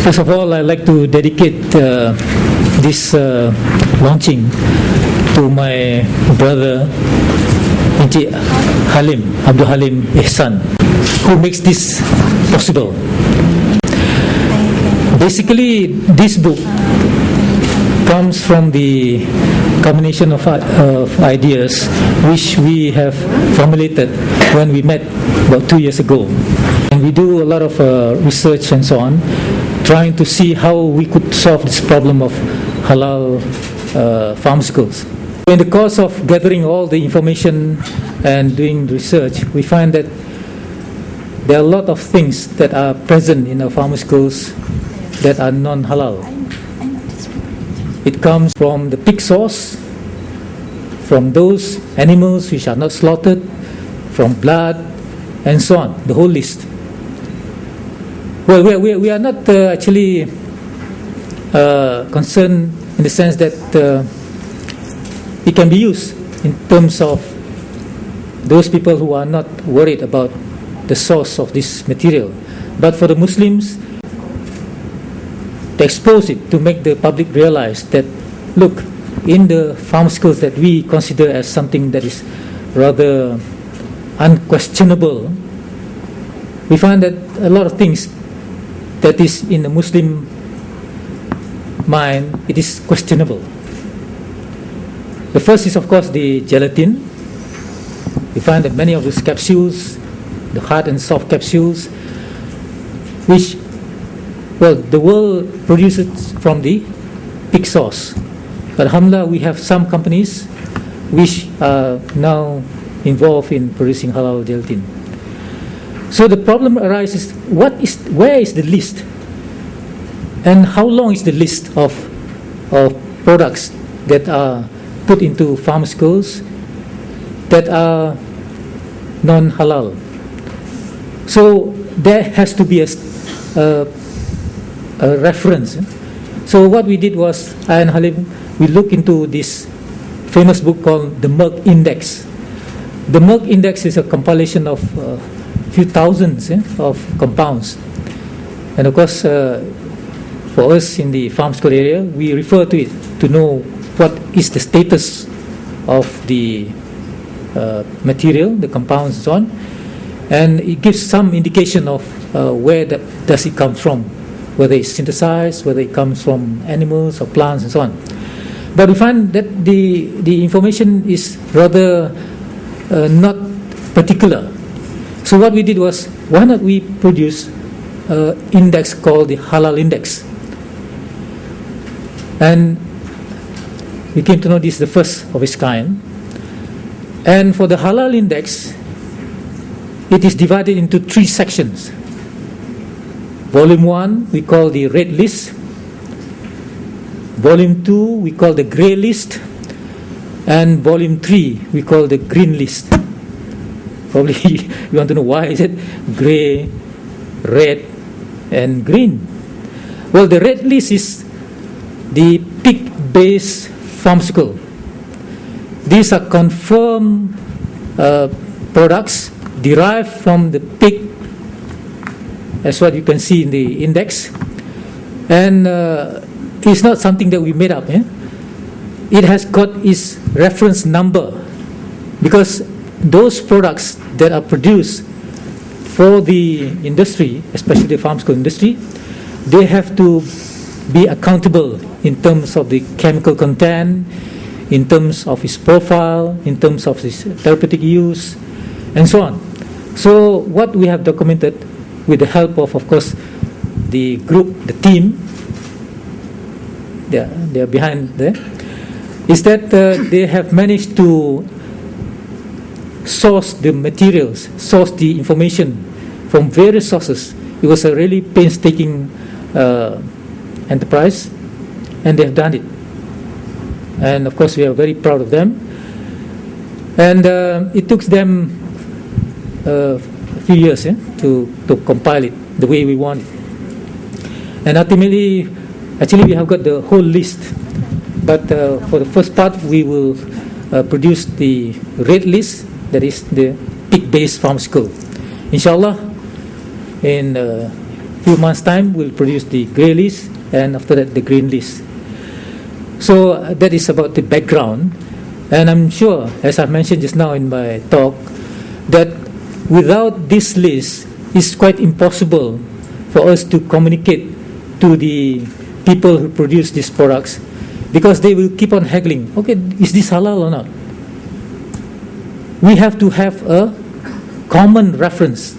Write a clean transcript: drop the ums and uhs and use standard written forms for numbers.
First of all, I'd like to dedicate this launching to my brother, Encik Halim, Abdul Halim Ihsan, who makes this possible. Basically, this book comes from the combination of ideas which we have formulated when we met about 2 years ago. And we do a lot of research and so on, trying to see how we could solve this problem of halal pharmaceuticals. In the course of gathering all the information and doing research, we find that there are a lot of things that are present in our pharmaceuticals that are non-halal. It comes from the pig source, from those animals which are not slaughtered, from blood, and so on, the whole list. Well, we are not actually concerned in the sense that it can be used in terms of those people who are not worried about the source of this material. But for the Muslims, to expose it, to make the public realize that, look, in the pharmaceuticals that we consider as something that is rather unquestionable, we find that a lot of things that is in the Muslim mind, it is questionable. The first is, of course, the gelatin. We find that many of these capsules, the hard and soft capsules, which, well, the world produces from the pig source. But alhamdulillah, we have some companies which are now involved in producing halal gelatin. So the problem arises, where is the list? And how long is the list of products that are put into pharmaceuticals that are non-halal? So there has to be a reference. So what we did was, I and Halim, we looked into this famous book called the Merck Index. The Merck Index is a compilation of few thousands of compounds. And of course, for us in the pharmaceutical area, we refer to it to know what is the status of the material, the compounds and so on. And it gives some indication of where does it come from, whether it's synthesized, whether it comes from animals or plants and so on. But we find that the information is rather not particular. So what we did was, why not we produce an index called the Halal Index? And we came to know this is the first of its kind. And for the Halal Index, it is divided into 3 sections. Volume 1 we call the red list. Volume 2 we call the grey list. And volume 3 we call the green list. Probably you want to know why is it grey, red, and green. Well, the red list is the pig-based pharmaceutical. These are confirmed products derived from the pig. That's what you can see in the index. And it's not something that we made up. It has got its reference number, because those products that are produced for the industry, especially the pharmaceutical industry, they have to be accountable in terms of the chemical content, in terms of its profile, in terms of its therapeutic use, and so on. So what we have documented with the help of course, the group, the team, they are behind there, is that they have managed to source the materials, source the information from various sources. It was a really painstaking enterprise, and they have done it. And of course, we are very proud of them. And it took them a few years to compile it the way we want it. And ultimately, actually, we have got the whole list. But for the first part, we will produce the red list, that is the pig-based pharmaceutical. Inshallah, in few months' time, we'll produce the grey list, and after that, the green list. So that is about the background. And I'm sure, as I mentioned just now in my talk, that without this list, it's quite impossible for us to communicate to the people who produce these products, because they will keep on haggling. Okay, is this halal or not? We have to have a common reference